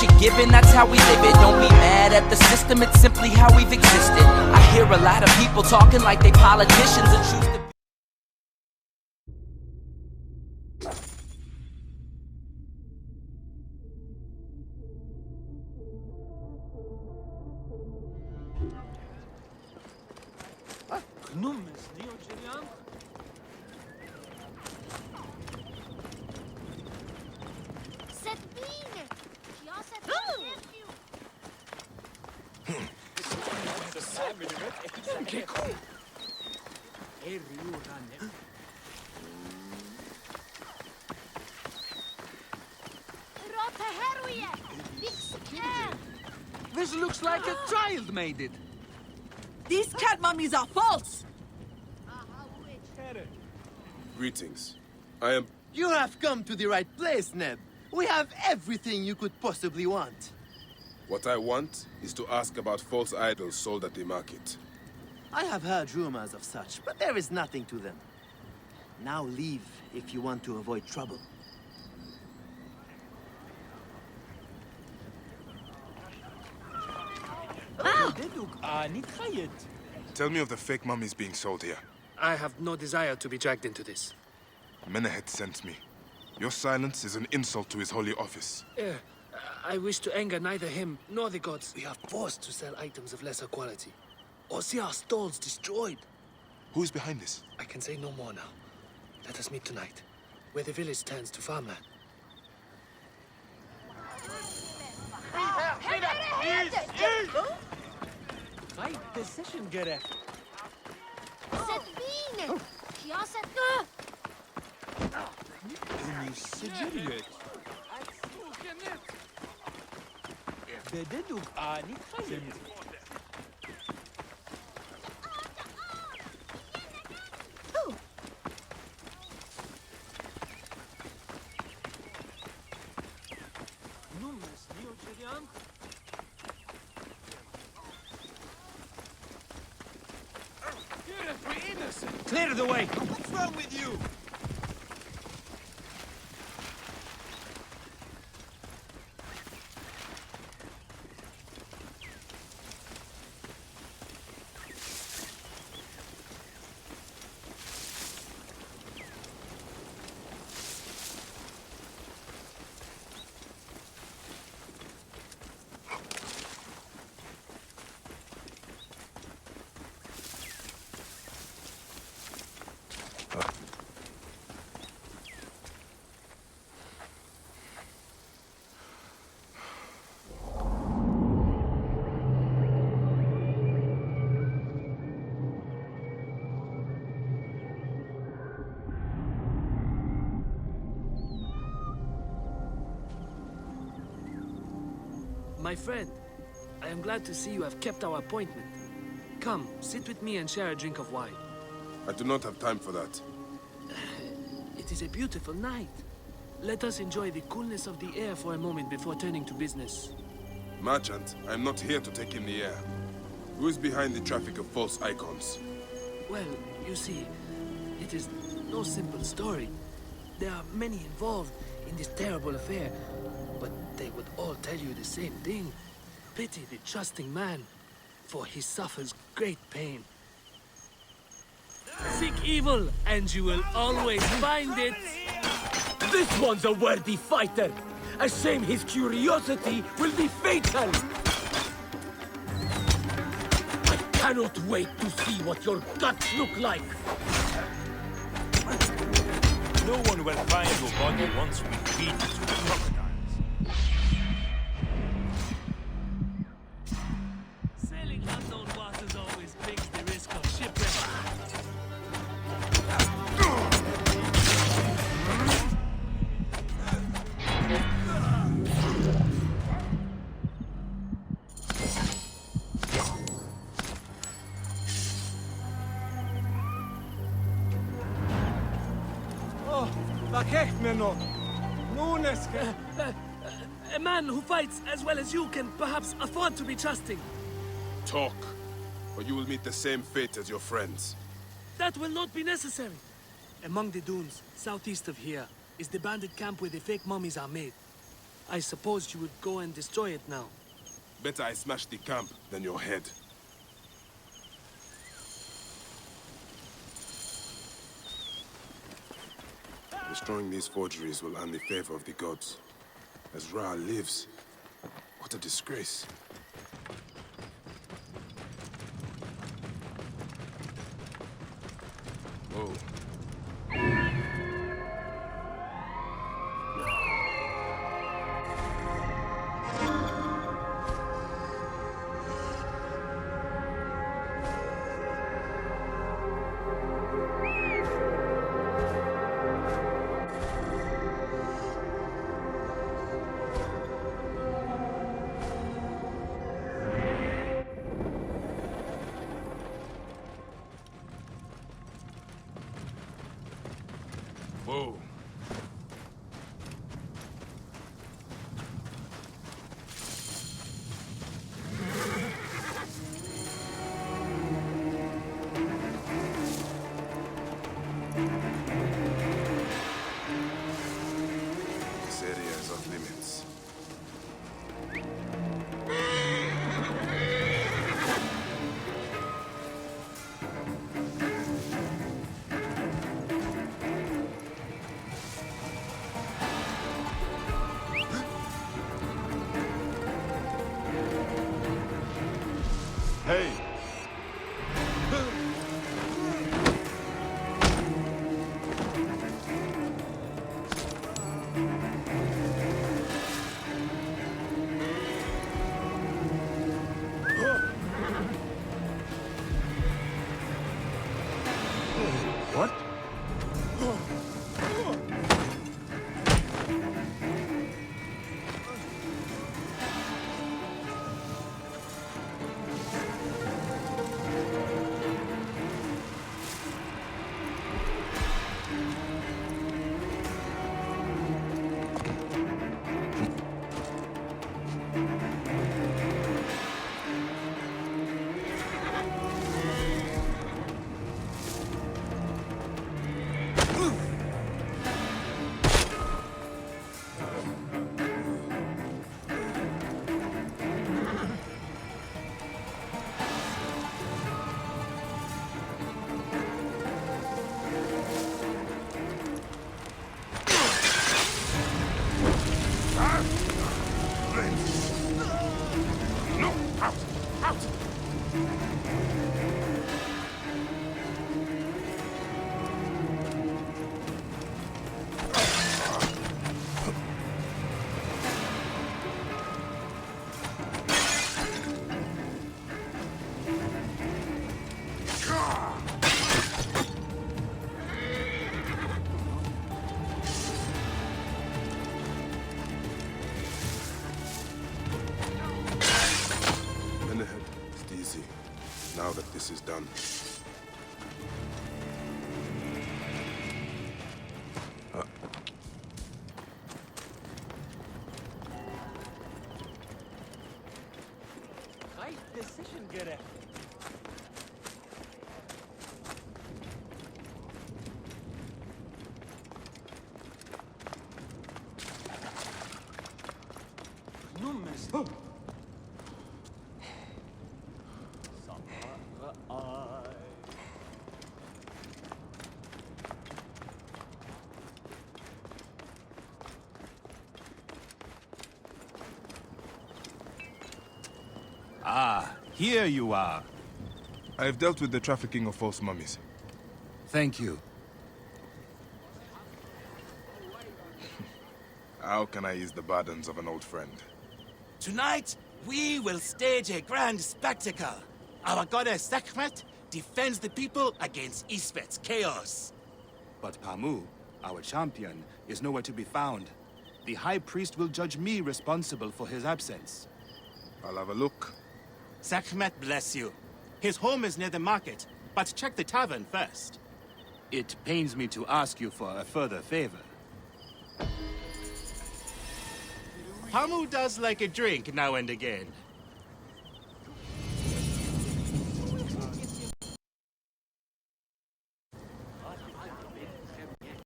what you're given, that's how we live it. Don't be mad at the system, it's simply how we've existed. I hear a lot of people talking like they politicians and choose to This looks like a child made it. These cat mummies are false! Greetings. I am... You have come to the right place, Neb. We have everything you could possibly want. What I want is to ask about false idols sold at the market. I have heard rumors of such, but there is nothing to them. Now leave if you want to avoid trouble. Tell me of the fake mummies being sold here. I have no desire to be dragged into this. Menehet sent me. Your silence is an insult to his holy office. I wish to anger neither him nor the gods. We are forced to sell items of lesser quality, or see our stalls destroyed. Who is behind this? I can say no more now. Let us meet tonight, where the village turns to farmland. Clear the way! What's wrong with you? My friend, I am glad to see you have kept our appointment. Come, sit with me and share a drink of wine. I do not have time for that. It is a beautiful night. Let us enjoy the coolness of the air for a moment before turning to business. Merchant, I am not here to take in the air. Who is behind the traffic of false icons? Well, you see, it is no simple story. There are many involved in this terrible affair, but they would all tell you the same thing. Pity the trusting man, for he suffers great pain. Seek evil, and you will always find it. This one's a worthy fighter! A shame his curiosity will be fatal! I cannot wait to see what your guts look like! No one will find your body once we feed it to the crocodiles. Sailing unknown waters always brings the risk of shipwreck. A man who fights as well as you can perhaps afford to be trusting. Talk, or you will meet the same fate as your friends. That will not be necessary. Among the dunes, southeast of here, is the bandit camp where the fake mummies are made. I suppose you would go and destroy it now. Better I smash the camp than your head. Destroying these forgeries will earn the favor of the gods. As Ra lives, what a disgrace. Whoa. Whoa. This area is off limits. Hey! What? No! Out! Out! Now that this is done. Right decision, Gere. No mess. Ah, here you are. I've dealt with the trafficking of false mummies. Thank you. How can I ease the burdens of an old friend? Tonight, we will stage a grand spectacle. Our goddess Sekhmet defends the people against Isfet's chaos. But Pamu, our champion, is nowhere to be found. The High Priest will judge me responsible for his absence. I'll have a look. Sekhmet bless you. His home is near the market, but check the tavern first. It pains me to ask you for a further favor. Pamu does like a drink now and again.